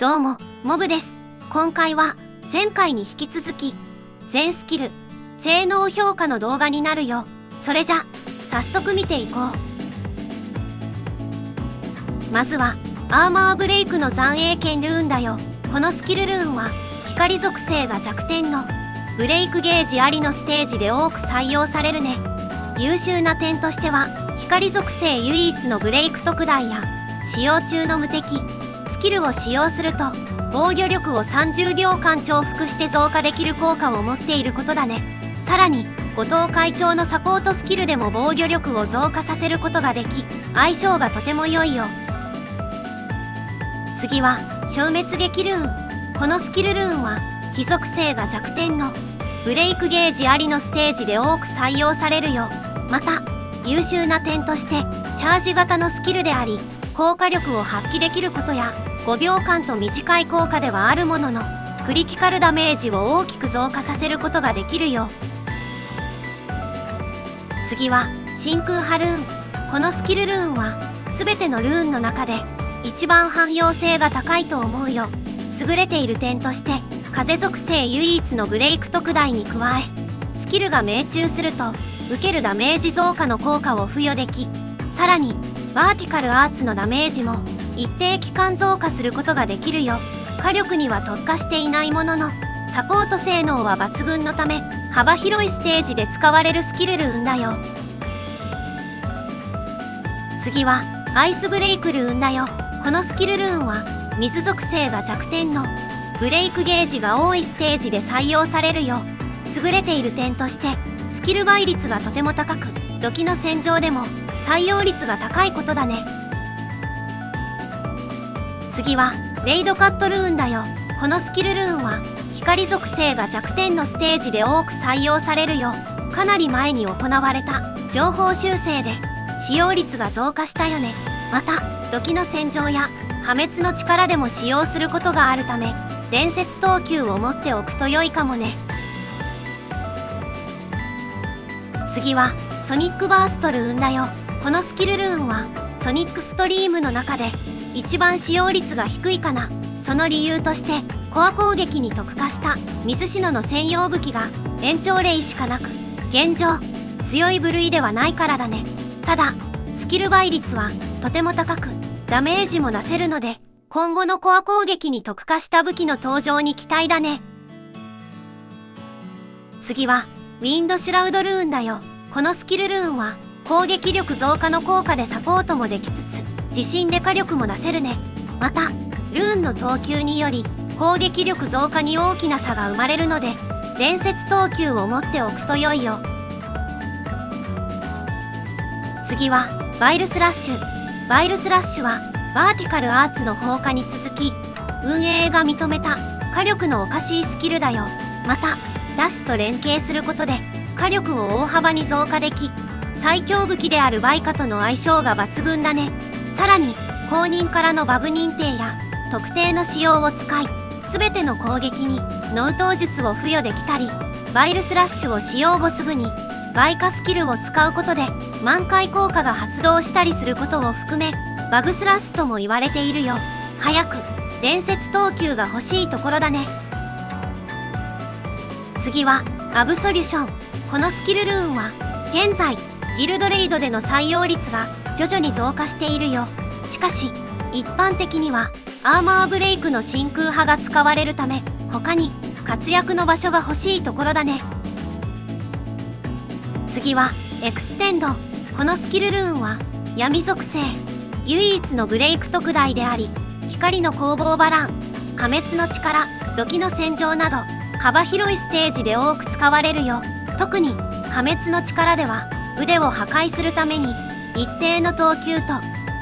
どうも、モブです。今回は前回に引き続き全スキル性能評価の動画になるよ。それじゃ早速見ていこう。まずはアーマーブレイクの残影剣ルーンだよ。このスキルルーンは光属性が弱点のブレイクゲージありのステージで多く採用されるね。優秀な点としては光属性唯一のブレイク特大や使用中の無敵スキルを使用すると防御力を30秒間重複して増加できる効果を持っていることだね。さらに後藤会長のサポートスキルでも防御力を増加させることができ相性がとても良いよ。次は消滅撃ルーン。このスキルルーンは火属性が弱点のブレイクゲージありのステージで多く採用されるよ。また優秀な点としてチャージ型のスキルであり効果力を発揮できることや5秒間と短い効果ではあるもののクリティカルダメージを大きく増加させることができるよ。次は真空波ルーン。このスキルルーンは全てのルーンの中で一番汎用性が高いと思うよ。優れている点として風属性唯一のブレイク特大に加えスキルが命中すると受けるダメージ増加の効果を付与でき、さらにバーティカルアーツのダメージも一定期間増加することができるよ。火力には特化していないもののサポート性能は抜群のため幅広いステージで使われるスキルルーンだよ。次はアイスブレイクルーンだよ。このスキルルーンは水属性が弱点のブレイクゲージが多いステージで採用されるよ。優れている点としてスキル倍率がとても高く土器の戦場でも採用率が高いことだね。次はレイドカットルーンだよ。このスキルルーンは光属性が弱点のステージで多く採用されるよ。かなり前に行われた情報修正で使用率が増加したよね。また土器の戦場や破滅の力でも使用することがあるため伝説等級を持っておくと良いかもね。次はソニックバーストルーンだよ。このスキルルーンはソニックストリームの中で一番使用率が低いかな。その理由としてコア攻撃に特化した水篠の専用武器が延長例しかなく現状強い部類ではないからだね。ただスキル倍率はとても高くダメージも出せるので今後のコア攻撃に特化した武器の登場に期待だね。次はウィンドシュラウドルーンだよ。このスキルルーンは攻撃力増加の効果でサポートもできつつ自身で火力も出せるね。またルーンの等級により攻撃力増加に大きな差が生まれるので伝説等級を持っておくと良いよ。次はバイルスラッシュ。バイルスラッシュはバーティカルアーツの放火に続き運営が認めた火力のおかしいスキルだよ。またダスと連携することで火力を大幅に増加でき最強武器であるバイカとの相性が抜群だね。さらに公認からのバグ認定や特定の仕様を使い全ての攻撃に納刀術を付与できたりバイルスラッシュを使用後すぐにバイカスキルを使うことで満開効果が発動したりすることを含めバグスラスとも言われているよ。早く伝説等級が欲しいところだね。次はアブソリュション。このスキルルーンは現在ギルドレイドでの採用率が徐々に増加しているよ。しかし一般的にはアーマーブレイクの真空派が使われるため他に活躍の場所が欲しいところだね。次はエクステンド。このスキルルーンは闇属性唯一のブレイク特大であり光の攻防バラン破滅の力土器の戦場など幅広いステージで多く使われるよ。特に破滅の力では腕を破壊するために一定の等級と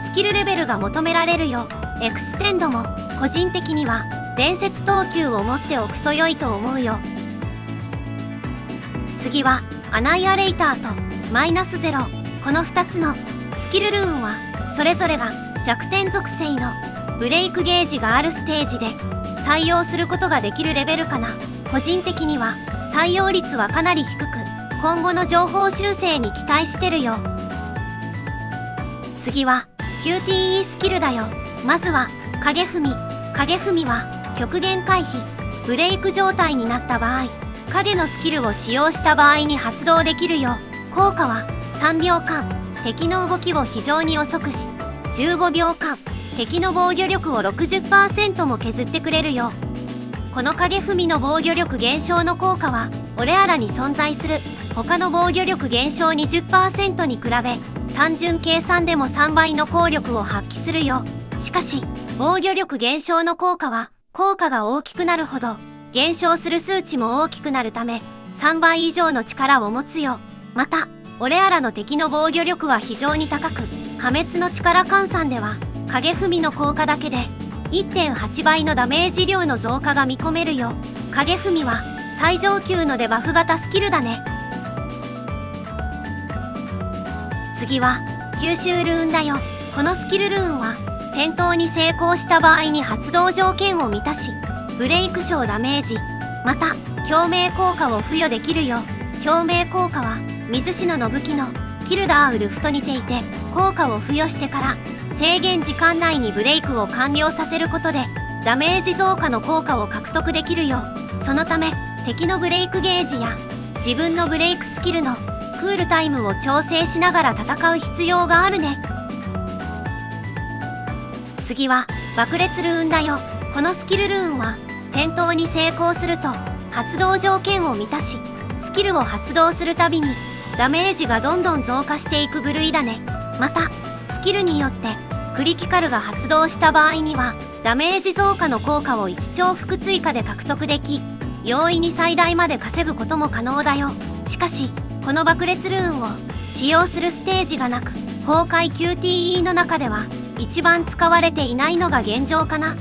スキルレベルが求められるよ。エクステンドも個人的には伝説等級を持っておくと良いと思うよ。次はアナイアレイターとマイナスゼロ。この2つのスキルルーンはそれぞれが弱点属性のブレイクゲージがあるステージで採用することができるレベルかな。個人的には採用率はかなり低く今後の情報修正に期待してるよ。次は QTE スキルだよ。まずは影踏み。影踏みは極限回避、ブレイク状態になった場合、影のスキルを使用した場合に発動できるよ。効果は3秒間、敵の動きを非常に遅くし、15秒間、敵の防御力を 60% も削ってくれるよ。この影踏みの防御力減少の効果は、俺あらに存在する他の防御力減少 20% に比べ、単純計算でも3倍の効力を発揮するよ。しかし、防御力減少の効果は、効果が大きくなるほど、減少する数値も大きくなるため、3倍以上の力を持つよ。また、俺あらの敵の防御力は非常に高く、破滅の力換算では、影踏みの効果だけで、1.8 倍のダメージ量の増加が見込めるよ。影踏みは、最上級のデバフ型スキルだね。次は、吸収ルーンだよ。このスキルルーンは、戦闘に成功した場合に発動条件を満たし、ブレイク小ダメージ、また、共鳴効果を付与できるよ。共鳴効果は、水篠の武器の、キルダーウルフと似ていて、効果を付与してから、制限時間内にブレイクを完了させることで、ダメージ増加の効果を獲得できるよ。そのため、敵のブレイクゲージや、自分のブレイクスキルの、クールタイムを調整しながら戦う必要があるね。次は、爆裂ルーンだよ。このスキルルーンは、戦闘に成功すると、発動条件を満たし、スキルを発動するたびに、ダメージがどんどん増加していく部類だね。また、スキルによって、クリティカルが発動した場合には、ダメージ増加の効果を1重複追加で獲得でき、容易に最大まで稼ぐことも可能だよ。しかし、この爆裂ルーンを使用するステージがなく、崩壊 QTE の中では、一番使われていないのが現状かな。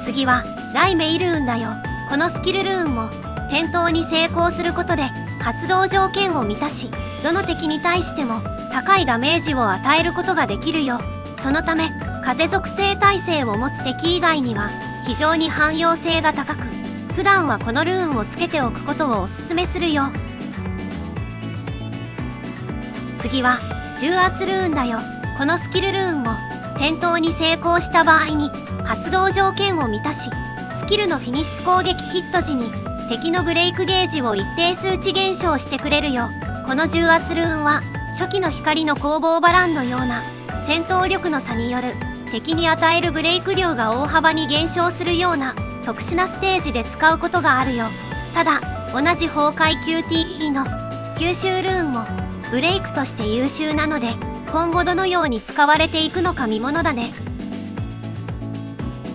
次は、雷鳴ルーンだよ。このスキルルーンも、戦闘に成功することで、発動条件を満たし、どの敵に対しても、高いダメージを与えることができるよ。そのため、風属性耐性を持つ敵以外には、非常に汎用性が高く、普段はこのルーンをつけておくことをおすすめするよ。次は、重圧ルーンだよ。このスキルルーンも、戦闘に成功した場合に、発動条件を満たし、スキルのフィニッシュ攻撃ヒット時に、敵のブレイクゲージを一定数値減少してくれるよ。この重圧ルーンは、初期の光の攻防バランのような、戦闘力の差による、敵に与えるブレイク量が大幅に減少するような、特殊なステージで使うことがあるよ。ただ、同じ崩壊 QTE の、吸収ルーンも、ブレイクとして優秀なので、今後どのように使われていくのか見ものだね。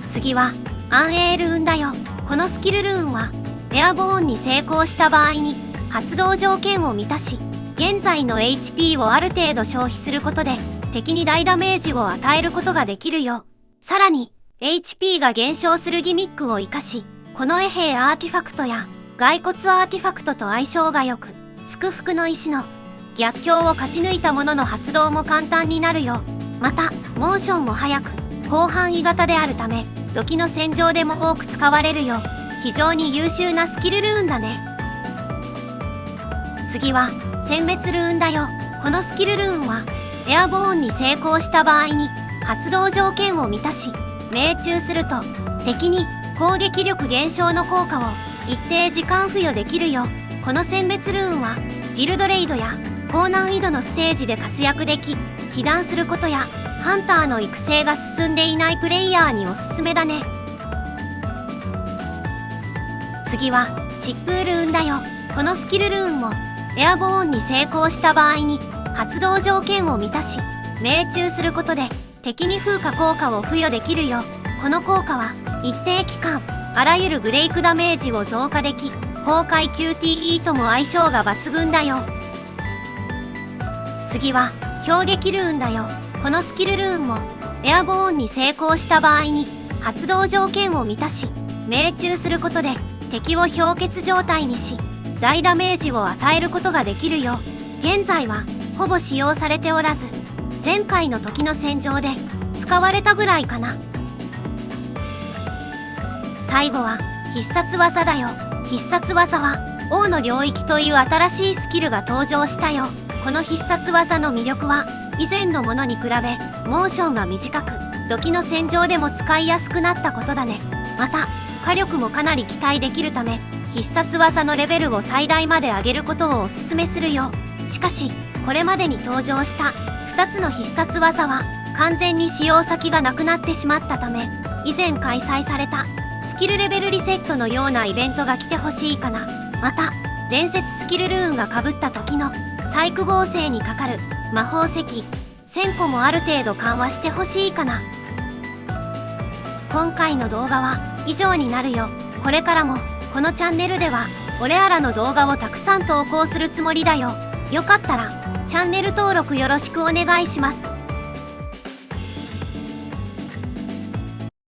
次は、暗影ルーンだよ。このスキルルーンは、エアボーンに成功した場合に、発動条件を満たし、現在の HP をある程度消費することで、敵に大ダメージを与えることができるよ。さらに、HP が減少するギミックを活かし、この衛兵アーティファクトや、骸骨アーティファクトと相性が良く、祝福の石の、逆境を勝ち抜いたものの発動も簡単になるよ。また、モーションも速く、広範囲型であるため、土器の戦場でも多く使われるよ。非常に優秀なスキルルーンだね。次は、殲滅ルーンだよ。このスキルルーンは、エアボーンに成功した場合に、発動条件を満たし、命中すると、敵に攻撃力減少の効果を一定時間付与できるよ。この殲滅ルーンは、ギルドレイドや高難易度のステージで活躍でき、被弾することや、ハンターの育成が進んでいないプレイヤーにおすすめだね。次は、疾風ルーンだよ。このスキルルーンも、エアボーンに成功した場合に、発動条件を満たし、命中することで、敵に風化効果を付与できるよ。この効果は、一定期間、あらゆるブレイクダメージを増加でき、崩壊 QTE とも相性が抜群だよ。次は、氷撃ルーンだよ。このスキルルーンも、エアボーンに成功した場合に、発動条件を満たし、命中することで、敵を氷結状態にし、大ダメージを与えることができるよ。現在は、ほぼ使用されておらず、前回の時の戦場で、使われたぐらいかな。最後は、必殺技だよ。必殺技は、王の領域という新しいスキルが登場したよ。この必殺技の魅力は、以前のものに比べ、モーションが短く、土器の戦場でも使いやすくなったことだね。また火力もかなり期待できるため、必殺技のレベルを最大まで上げることをおすすめするよ。しかしこれまでに登場した2つの必殺技は完全に使用先がなくなってしまったため、以前開催されたスキルレベルリセットのようなイベントが来てほしいかな。また伝説スキルルーンがかぶった時の細工合成にかかる魔法石1000個もある程度緩和してほしいかな。今回の動画は以上になるよ。これからもこのチャンネルでは俺あらの動画をたくさん投稿するつもりだよ。よかったらチャンネル登録よろしくお願いします。